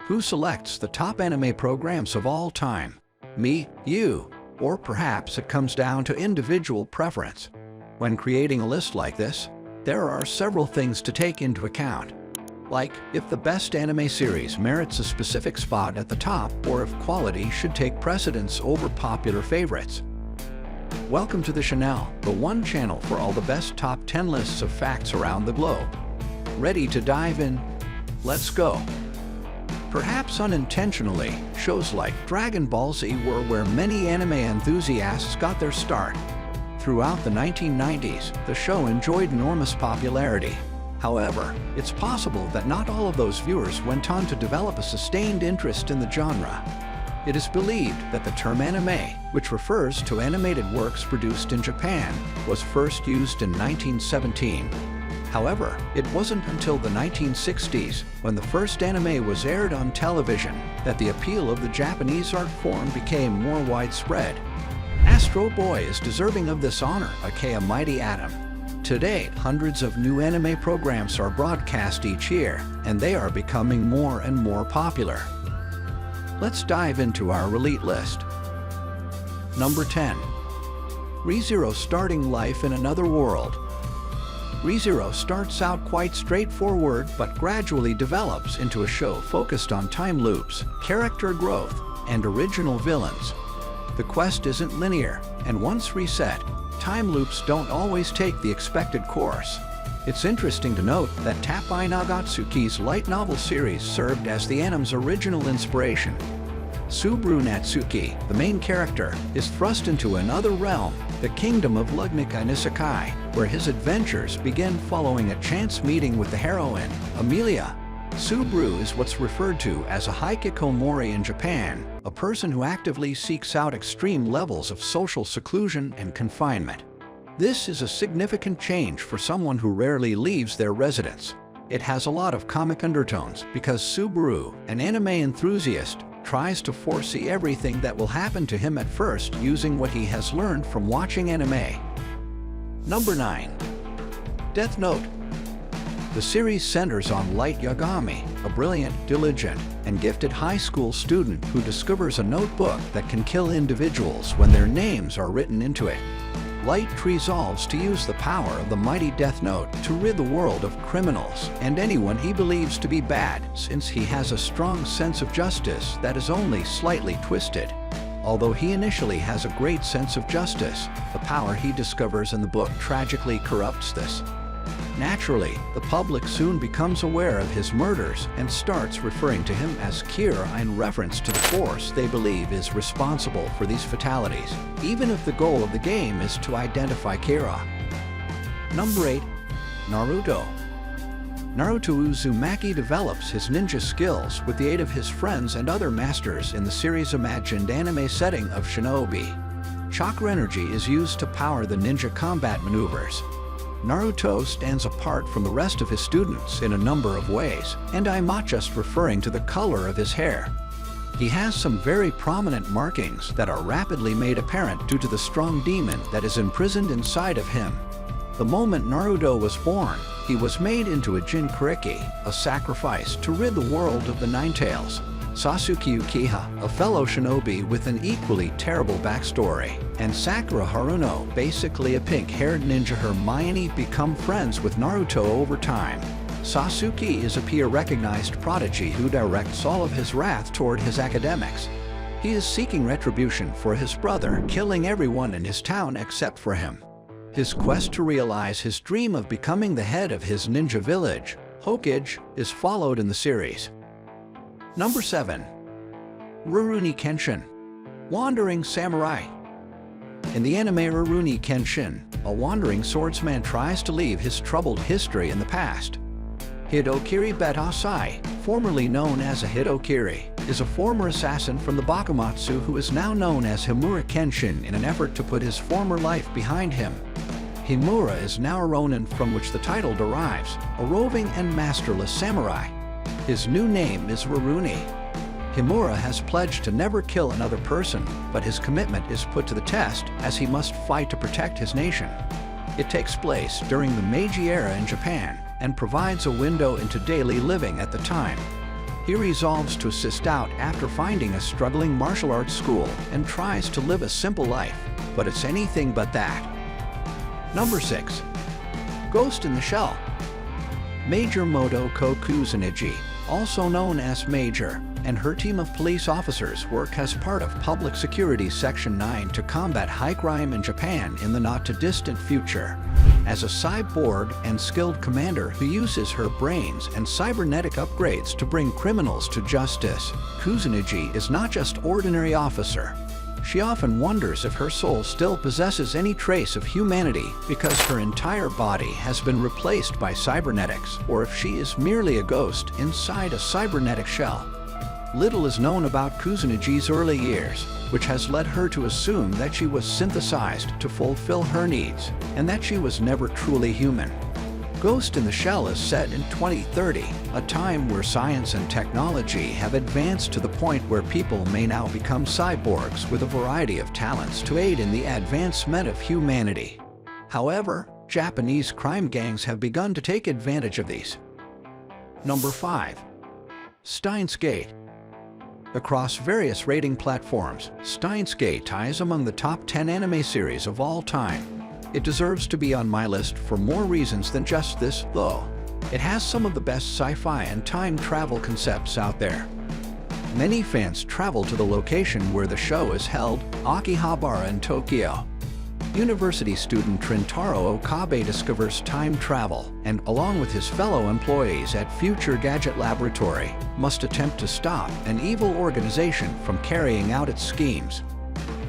Who selects the top anime programs of all time? Me, you, or perhaps it comes down to individual preference. When creating a list like this, there are several things to take into account, like if the best anime series merits a specific spot at the top or if quality should take precedence over popular favorites. Welcome to the channel, the one channel for all the best top 10 lists of facts around the globe. Ready to dive in? Let's go! Perhaps unintentionally, shows like Dragon Ball Z were where many anime enthusiasts got their start. Throughout the 1990s, the show enjoyed enormous popularity. However, it's possible that not all of those viewers went on to develop a sustained interest in the genre. It is believed that the term anime, which refers to animated works produced in Japan, was first used in 1917. However, it wasn't until the 1960s, when the first anime was aired on television, that the appeal of the Japanese art form became more widespread. Astro Boy is deserving of this honor, aka Mighty Atom. Today, hundreds of new anime programs are broadcast each year, and they are becoming more and more popular. Let's dive into our elite list. Number 10. ReZero starting life in another world. ReZero starts out quite straightforward but gradually develops into a show focused on time loops, character growth, and original villains. The quest isn't linear, and once reset, time loops don't always take the expected course. It's interesting to note that Tappei Nagatsuki's light novel series served as the anime's original inspiration. Subaru Natsuki, the main character, is thrust into another realm, the kingdom of Lugnika Nisekai, where his adventures begin following a chance meeting with the heroine, Amelia. Subaru is what's referred to as a hikikomori in Japan, a person who actively seeks out extreme levels of social seclusion and confinement. This is a significant change for someone who rarely leaves their residence. It has a lot of comic undertones because Subaru, an anime enthusiast, tries to foresee everything that will happen to him at first using what he has learned from watching anime. Number 9. Death Note. The series centers on Light Yagami, a brilliant, diligent, and gifted high school student who discovers a notebook that can kill individuals when their names are written into it. Light resolves to use the power of the mighty Death Note to rid the world of criminals and anyone he believes to be bad, since he has a strong sense of justice that is only slightly twisted. Although he initially has a great sense of justice, the power he discovers in the book tragically corrupts this. Naturally, the public soon becomes aware of his murders and starts referring to him as Kira in reference to the force they believe is responsible for these fatalities, even if the goal of the game is to identify Kira. Number 8. Naruto. Naruto Uzumaki develops his ninja skills with the aid of his friends and other masters in the series' imagined anime setting of Shinobi. Chakra energy is used to power the ninja combat maneuvers. Naruto stands apart from the rest of his students in a number of ways, and I'm not just referring to the color of his hair. He has some very prominent markings that are rapidly made apparent due to the strong demon that is imprisoned inside of him. The moment Naruto was born, he was made into a Jinkuriki, a sacrifice to rid the world of the Ninetales. Sasuke Uchiha, a fellow shinobi with an equally terrible backstory, and Sakura Haruno, basically a pink-haired ninja Hermione, become friends with Naruto over time. Sasuke is a peer-recognized prodigy who directs all of his wrath toward his academics. He is seeking retribution for his brother, killing everyone in his town except for him. His quest to realize his dream of becoming the head of his ninja village, Hokage, is followed in the series. Number 7. Rurouni Kenshin. Wandering Samurai. In the anime Rurouni Kenshin, a wandering swordsman tries to leave his troubled history in the past. Hidokiri Betasai, formerly known as a Hidokiri, is a former assassin from the Bakumatsu who is now known as Himura Kenshin in an effort to put his former life behind him. Himura is now a Ronin, from which the title derives, a roving and masterless samurai. His new name is Rurouni. Himura has pledged to never kill another person, but his commitment is put to the test as he must fight to protect his nation. It takes place during the Meiji era in Japan and provides a window into daily living at the time. He resolves to assist out after finding a struggling martial arts school and tries to live a simple life, but it's anything but that. Number 6. Ghost in the Shell. Major Motoko Kusanagi, also known as Major, and her team of police officers work as part of Public Security Section 9 to combat high crime in Japan in the not-too-distant future. As a cyborg and skilled commander who uses her brains and cybernetic upgrades to bring criminals to justice, Kusanagi is not just ordinary officer. She often wonders if her soul still possesses any trace of humanity because her entire body has been replaced by cybernetics, or if she is merely a ghost inside a cybernetic shell. Little is known about Kusanagi's early years, which has led her to assume that she was synthesized to fulfill her needs, and that she was never truly human. Ghost in the Shell is set in 2030, a time where science and technology have advanced to the point where people may now become cyborgs with a variety of talents to aid in the advancement of humanity. However, Japanese crime gangs have begun to take advantage of these. Number 5. Steins Gate. Across various rating platforms, Steins Gate is among the top 10 anime series of all time. It deserves to be on my list for more reasons than just this, though. It has some of the best sci-fi and time travel concepts out there. Many fans travel to the location where the show is held, Akihabara in Tokyo. University student Rintaro Okabe discovers time travel and, along with his fellow employees at Future Gadget Laboratory, must attempt to stop an evil organization from carrying out its schemes.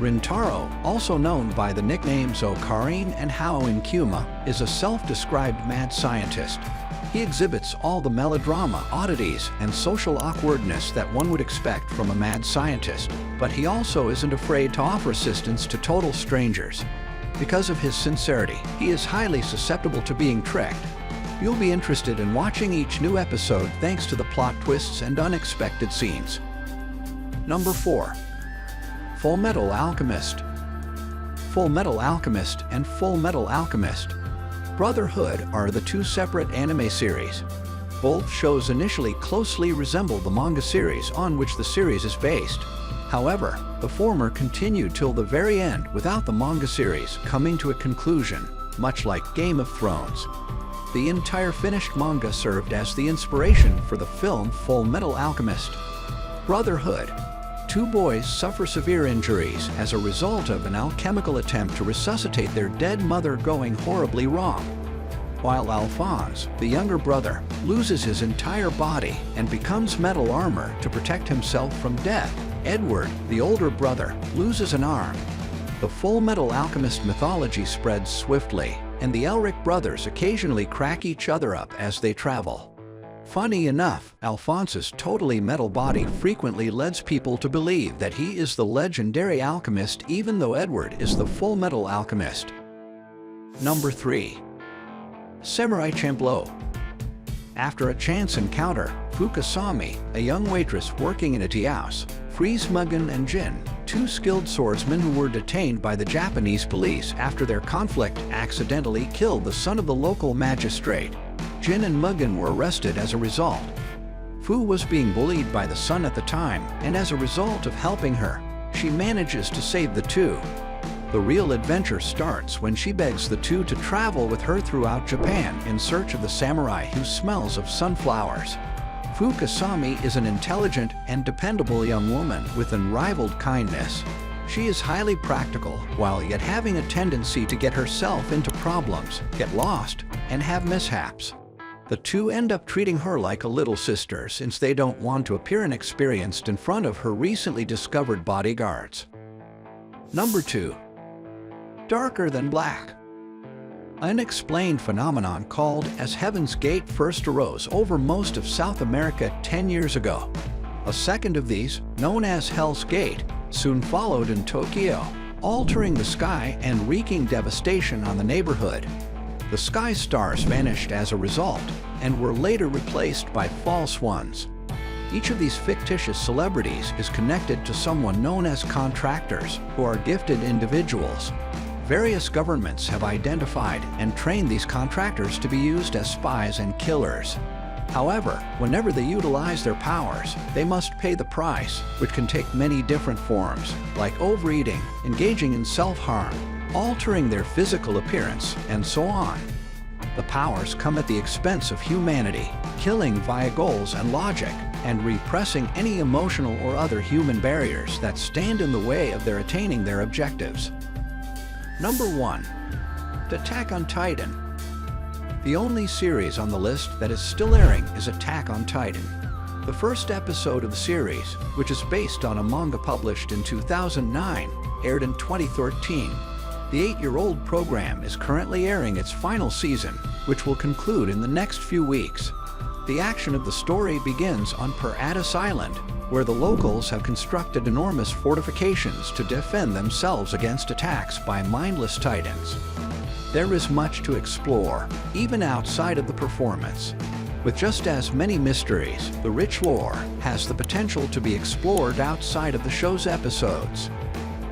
Rintaro, also known by the nicknames Ocarine and Hao in Kuma, is a self-described mad scientist. He exhibits all the melodrama, oddities, and social awkwardness that one would expect from a mad scientist, but he also isn't afraid to offer assistance to total strangers. Because of his sincerity, he is highly susceptible to being tricked. You'll be interested in watching each new episode thanks to the plot twists and unexpected scenes. Number 4. Fullmetal Alchemist. Fullmetal Alchemist and Fullmetal Alchemist Brotherhood are the two separate anime series. Both shows initially closely resemble the manga series on which the series is based. However, the former continued till the very end without the manga series coming to a conclusion, much like Game of Thrones. The entire finished manga served as the inspiration for the film Fullmetal Alchemist. Brotherhood. Two boys suffer severe injuries as a result of an alchemical attempt to resuscitate their dead mother going horribly wrong. While Alphonse, the younger brother, loses his entire body and becomes metal armor to protect himself from death, Edward, the older brother, loses an arm. The Fullmetal Alchemist mythology spreads swiftly, and the Elric brothers occasionally crack each other up as they travel. Funny enough, Alphonse's totally metal body frequently leads people to believe that he is the legendary alchemist even though Edward is the Fullmetal Alchemist. Number 3. Samurai Champloo. After a chance encounter, Fukasami, a young waitress working in a tea house, frees Mugen and Jin, two skilled swordsmen who were detained by the Japanese police after their conflict accidentally killed the son of the local magistrate. Jin and Mugen were arrested as a result. Fu was being bullied by the son at the time, and as a result of helping her, she manages to save the two. The real adventure starts when she begs the two to travel with her throughout Japan in search of the samurai who smells of sunflowers. Fukasami is an intelligent and dependable young woman with unrivaled kindness. She is highly practical while yet having a tendency to get herself into problems, get lost, and have mishaps. The two end up treating her like a little sister since they don't want to appear inexperienced in front of her recently discovered bodyguards. Number 2. Darker Than Black. An unexplained phenomenon called as Heaven's Gate first arose over most of South America 10 years ago. A second of these, known as Hell's Gate, soon followed in Tokyo, altering the sky and wreaking devastation on the neighborhood. The sky stars vanished as a result and were later replaced by false ones. Each of these fictitious celebrities is connected to someone known as contractors, who are gifted individuals. Various governments have identified and trained these contractors to be used as spies and killers. However, whenever they utilize their powers, they must pay the price, which can take many different forms, like overeating, engaging in self-harm, altering their physical appearance, and so on. The powers come at the expense of humanity, killing via goals and logic, and repressing any emotional or other human barriers that stand in the way of their attaining their objectives. Number 1. Attack on Titan. The only series on the list that is still airing is Attack on Titan. The first episode of the series, which is based on a manga published in 2009, aired in 2013. The 8-year-old program is currently airing its final season, which will conclude in the next few weeks. The action of the story begins on Paratus Island, where the locals have constructed enormous fortifications to defend themselves against attacks by mindless titans. There is much to explore, even outside of the performance. With just as many mysteries, the rich lore has the potential to be explored outside of the show's episodes.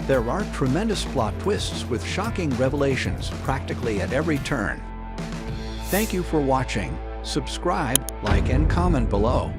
There are tremendous plot twists with shocking revelations practically at every turn. Thank you for watching. Subscribe, like, and comment below.